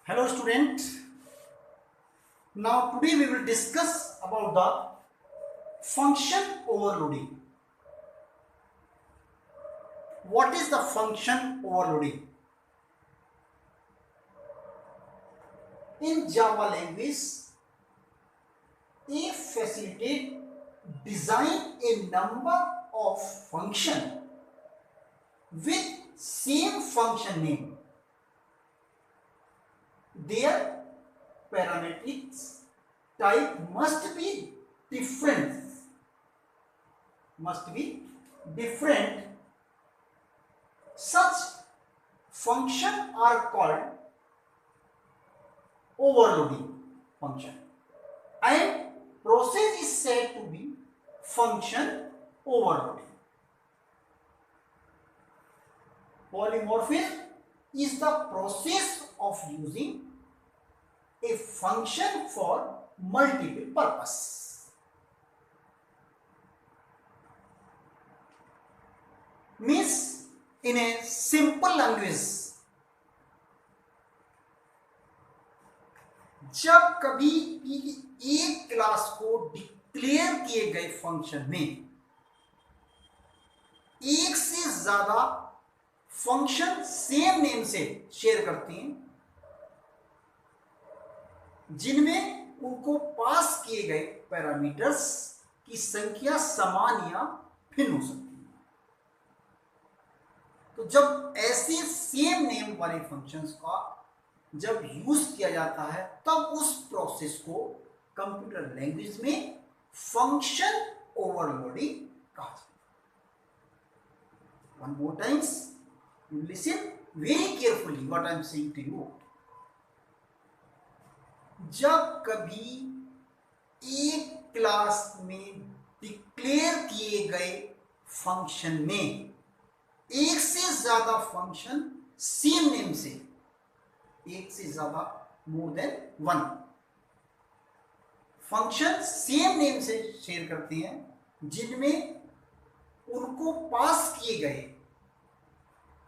Hello student. Now today we will discuss about the function overloading. What is the function overloading? In Java language, a facilitate design a number of function with same function name. Their parametrics type must be different. Such function are called overloading function, and process is said to be function overloading. Polymorphism is the process of using a function for multiple purpose. Means in a simple language, जब कभी एक class को declare किए गए function में एक से ज्यादा फंक्शन सेम नेम से शेयर करते हैं, जिनमें उनको पास किए गए पैरामीटर्स की संख्या समान या भिन्न हो सकती है, तो जब ऐसे सेम नेम वाले फंक्शंस का जब यूज किया जाता है तब उस प्रोसेस को कंप्यूटर लैंग्वेज में फंक्शन ओवरलोडिंग कहा जाता है. One more times, you listen very carefully what I am saying to you. जब कभी एक क्लास में डिक्लेयर किए गए फंक्शन में एक से ज्यादा फंक्शन सेम नेम से, एक से ज्यादा more than one function same name से शेयर करते हैं, जिनमें उनको पास किए गए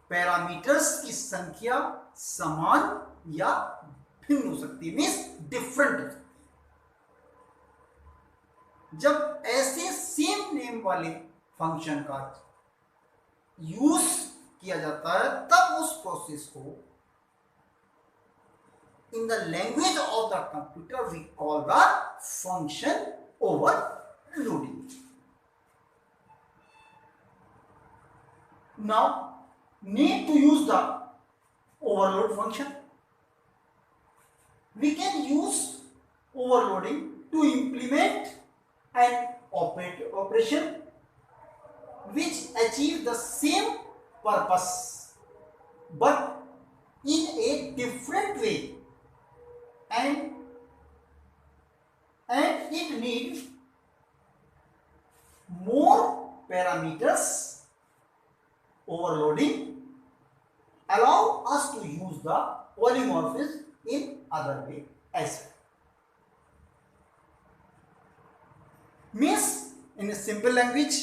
पैरामीटर्स की संख्या समान या भिन्न हो सकती है, मीन्स डिफरेंट हो सकती है. जब ऐसे सेम नेम वाले फंक्शन का यूज किया जाता है तब उस प्रोसेस को in the language of the computer we call the function overloading. Now need to use the overload function. We can use overloading to implement an operation which achieve the same purpose but in a different way, and it needs more parameters. Overloading allow us to use the polymorphism in other way as well. Means in a simple language,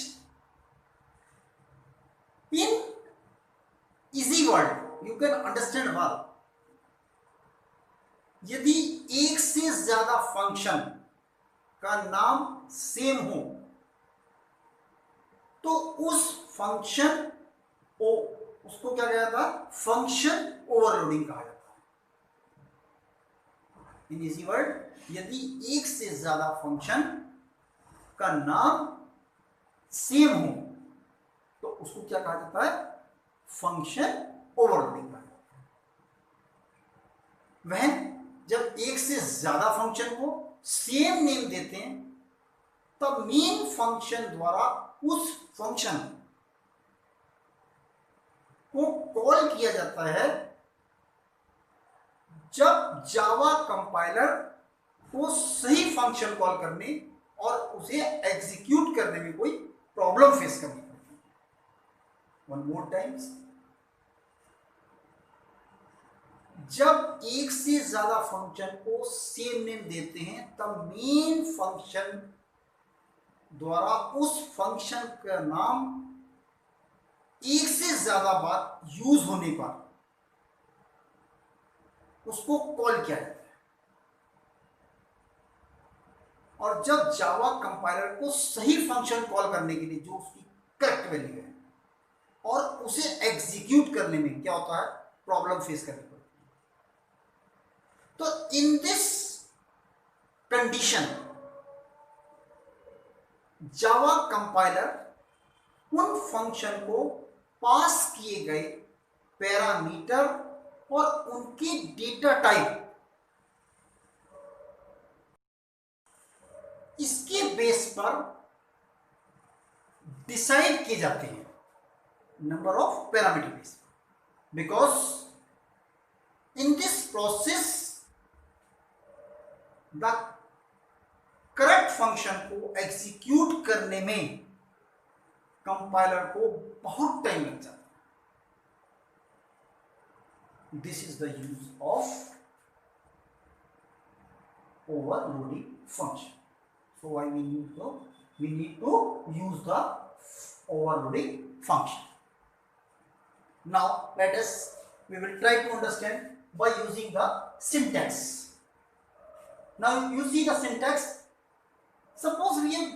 in easy word you can understand well. यदि एक से ज्यादा function का नाम same हो तो उस function को उसको क्या कहा जाता है? फंक्शन ओवरलोडिंग कहा जाता है. इन इजी वर्ड, यदि एक से ज्यादा फंक्शन का नाम सेम हो तो उसको क्या कहा जाता है? फंक्शन ओवरलोडिंग कहा जाता है. वह जब एक से ज्यादा फंक्शन को सेम नेम देते हैं तब मेन फंक्शन द्वारा उस फंक्शन को कॉल किया जाता है. जब जावा कंपाइलर को सही फंक्शन कॉल करने और उसे एग्जीक्यूट करने में कोई प्रॉब्लम फेस करनी पड़ती है. वन मोर टाइम्स, जब एक से ज्यादा फंक्शन को सेम नेम देते हैं तब मेन फंक्शन द्वारा उस फंक्शन का नाम एक से ज्यादा बार यूज होने पर उसको कॉल किया जाता है। और जब जावा कंपाइलर को सही फंक्शन कॉल करने के लिए जो उसकी करेक्ट वैल्यू है और उसे एग्जीक्यूट करने में क्या होता है, प्रॉब्लम फेस करनी पड़ती है। तो in this condition Java compiler उन फंक्शन को पास किए गए पैरामीटर और उनके डेटा टाइप इसके बेस पर डिसाइड किए जाते हैं, number of parameter base, because in this process the correct function को एग्जीक्यूट करने में कंपाइलर को बहुत टाइम लग जाता है। This is the use of overloading function. So why we need to use the overloading function. Now we will try to understand by using the syntax. Now you see the syntax. Suppose we have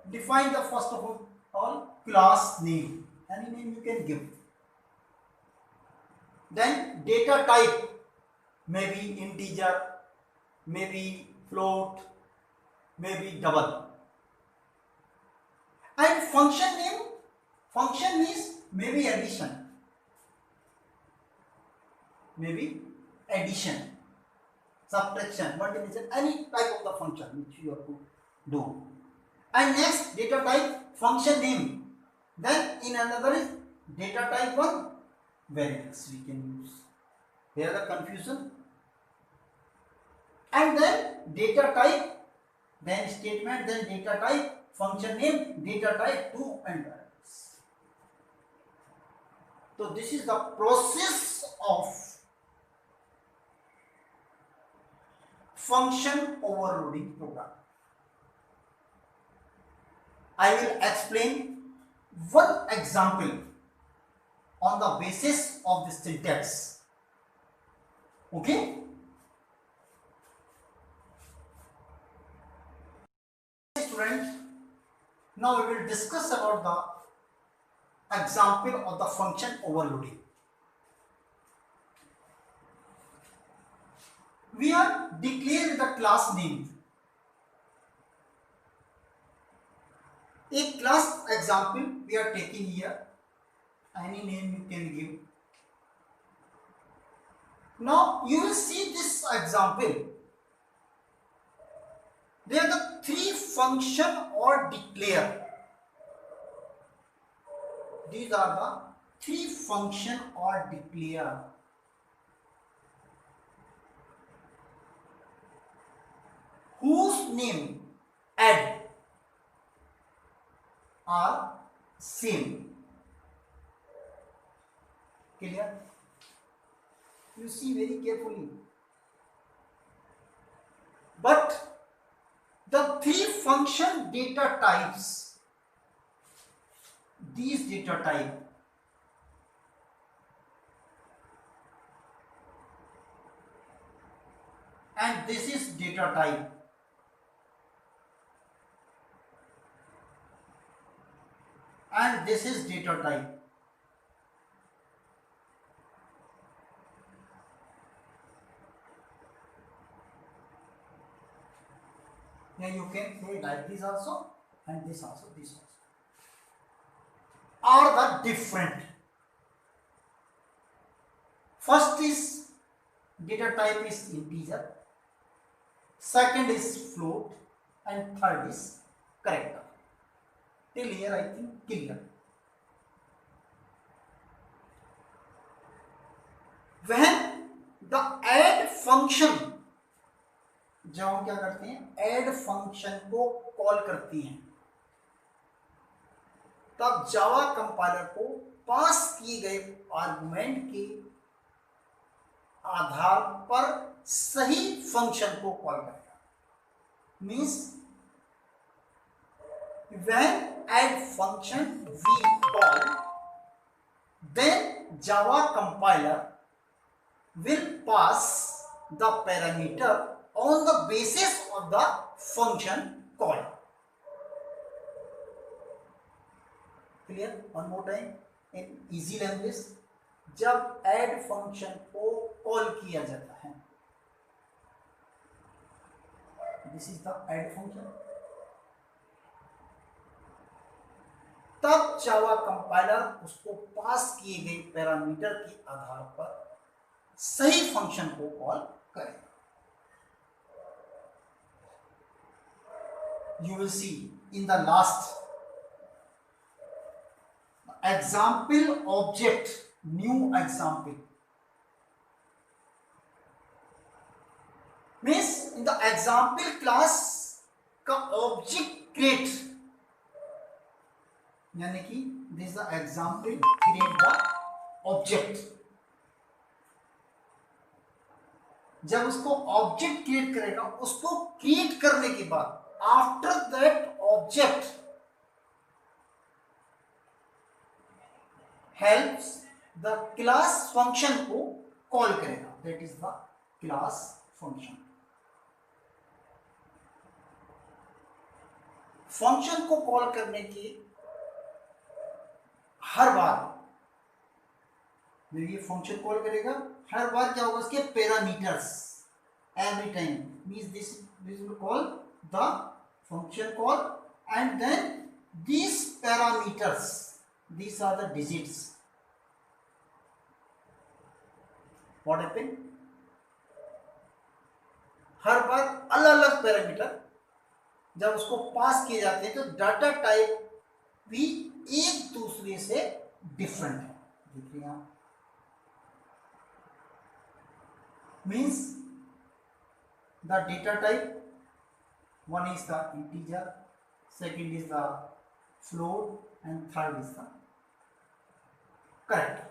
defined the first of all class name, any name you can give. Then data type, maybe integer, maybe float, maybe double. And function name, function is maybe addition, subtraction, multiplication, any type of the function which you have to do. And next data type, function name. Then in another is data type one, variables we can use. Here the confusion. And then data type, then statement, then data type, function name, data type 2 and variables. So this is the process of function overloading program. I will explain one example on the basis of this syntax. Okay? Students, now we will discuss about the example of the function overloading. We are declaring the class name. A class example we are taking here, any name you can give. Now you will see this example. They are the three function or declare. These are the three function or declare. Whose name add are same. Clear? You see very carefully. But the three function data types, these data type and this is data type and this is data type. Here you can say like this also and this also, this also are the different. First is data type is integer, second is float and third is character. Till here I think clear. When the add function, जब हम क्या करते हैं, add function को call करती हैं, तब Java compiler को पास किए गए आर्गुमेंट के आधार पर सही फंक्शन को कॉल करेगा. Means when add function we call, then Java compiler will pass the parameter on the basis of the function call. Clear? One more time in easy language. जब add function को call किया जाता है, this is the add function, तब Java compiler उसको पास किए गए parameter के आधार पर सही फंक्शन को कॉल करेगा. You will see in the last example object, new example means in the example class का object create, यानी कि this is the example create the object. जब उसको ऑब्जेक्ट क्रिएट करेगा, उसको क्रिएट करने के बाद after that object helps the class function को कॉल करेगा. That is the class function. Function को कॉल करने की हर बार ये फंक्शन कॉल करेगा, हर बार क्या होगा, उसके parameters every time means this will call the function call, and then these parameters, these are the digits. What happen, हर बार अलग अलग पैरामीटर जब उसको पास किए जाते हैं तो डाटा टाइप भी एक दूसरे से डिफरेंट है. देखिए आप, means the data type, one is the integer, second is the float, and third is the character.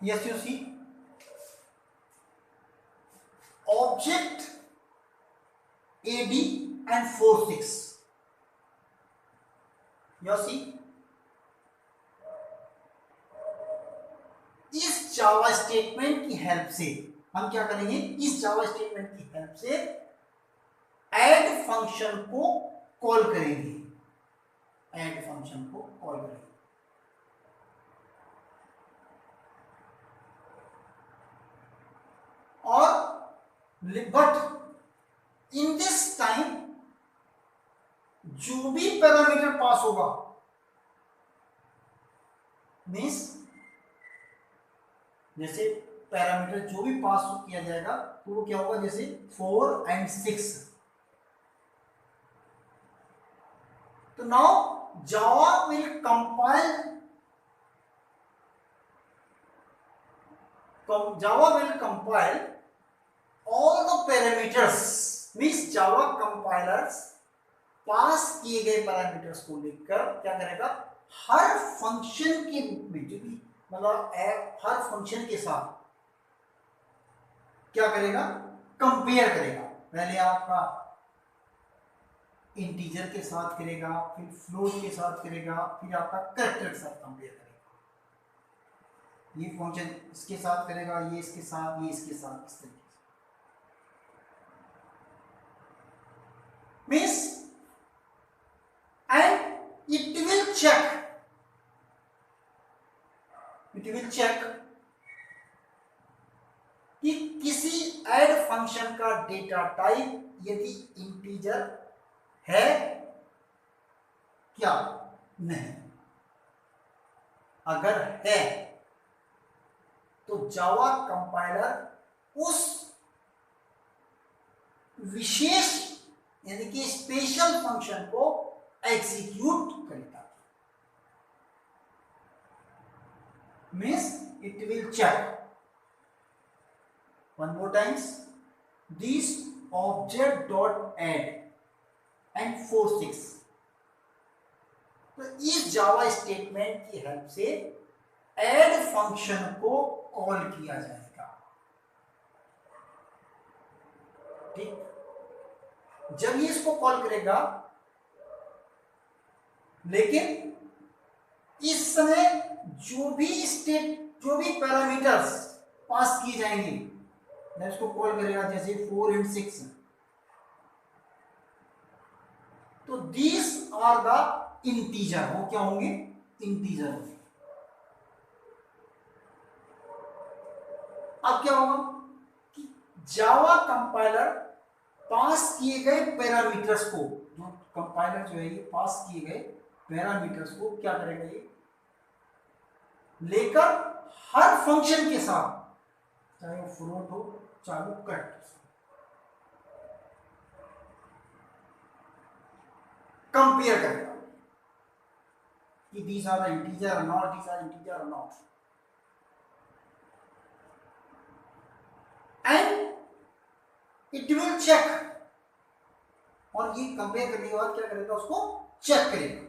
Yes, you see object AD and 4 6. You see इस जावा स्टेटमेंट की हेल्प से हम क्या करेंगे, इस जावा स्टेटमेंट की हेल्प से ऐड फंक्शन को कॉल करेंगे. ऐड फंक्शन को कॉल करेंगे. और बट इन दिस टाइम जो भी पैरामीटर पास होगा मीन्स जैसे पैरामीटर जो भी पास किया जाएगा तो वो क्या होगा, जैसे 4 and 6. तो now Java will compile all the parameters, means Java compilers pass किए गए पैरामीटर्स को लेकर क्या करेगा, हर फंक्शन के रूप में जो भी मतलब हर फंक्शन के साथ क्या करेगा, कंपेयर करेगा. पहले आपका इंटीजर के साथ करेगा, फिर फ्लोट के साथ करेगा, फिर आपका कैरेक्टर के साथ कंपेयर करेगा. ये फंक्शन इसके साथ करेगा, ये इसके साथ, ये इसके साथ, इस तरीके से. Means and it will check कि किसी ऐड फंक्शन का डेटा टाइप यदि इंटीजर है क्या नहीं. अगर है तो जावा कंपाइलर उस विशेष यानी कि स्पेशल फंक्शन को एग्जीक्यूट करेगा. Means it will check. One more times, this object dot add and 4 6. तो इस जावा स्टेटमेंट की हेल्प से एड फंक्शन को कॉल किया जाएगा. ठीक, जब ये इसको कॉल करेगा लेकिन इस समय जो भी पैरामीटर्स पास किए जाएंगे, मैं इसको कॉल करेगा जैसे 4 एंड 6, तो दीज आर द इंटीजर। वो क्या होंगे? इंटीजर होंगे। अब क्या होगा कि जावा कंपाइलर पास किए गए पैरामीटर्स को, जो कंपाइलर जो है ये पास किए गए पैरामीटर्स को क्या करेगा, ये लेकर हर फंक्शन के साथ, चाहे वो फ्लोट हो चाहे वो कट, कंपेयर करेगा कि these are the integer or not, these are integer or not, and it will check। और ये कंपेयर करने के बाद क्या करेगा, उसको चेक करेगा।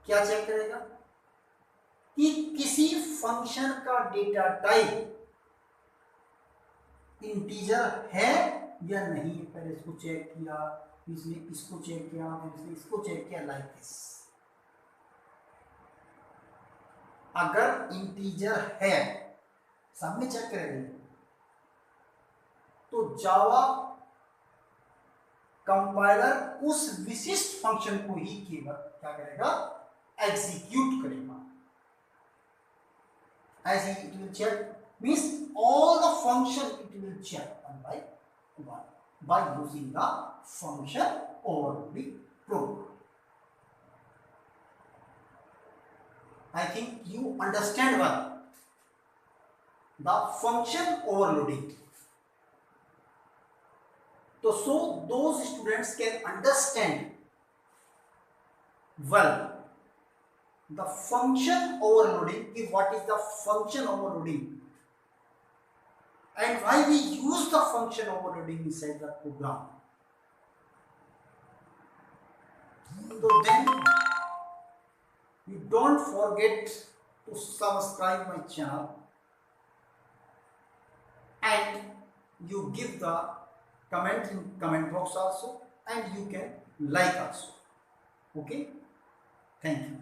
क्या चेक करेगा कि किसी फंक्शन का डेटा टाइप इंटीजर है या नहीं। पहले इसको चेक किया, इसने इसको चेक किया, फिर इसने इसको चेक किया, लाइक दिस। अगर इंटीजर है, सबने चेक करेंगे, तो जावा कंपाइलर उस विशिष्ट फंक्शन को ही केवल क्या करेगा, एग्जीक्यूट करेगा। As it will check means all the function it will check one by one by using the function overloading program. I think you understand what the function overloading. So those students can understand well the function overloading, what is the function overloading and why we use the function overloading inside the program. So then you don't forget to subscribe my channel and you give the comment in comment box also, and you can like also. Okay, thank you.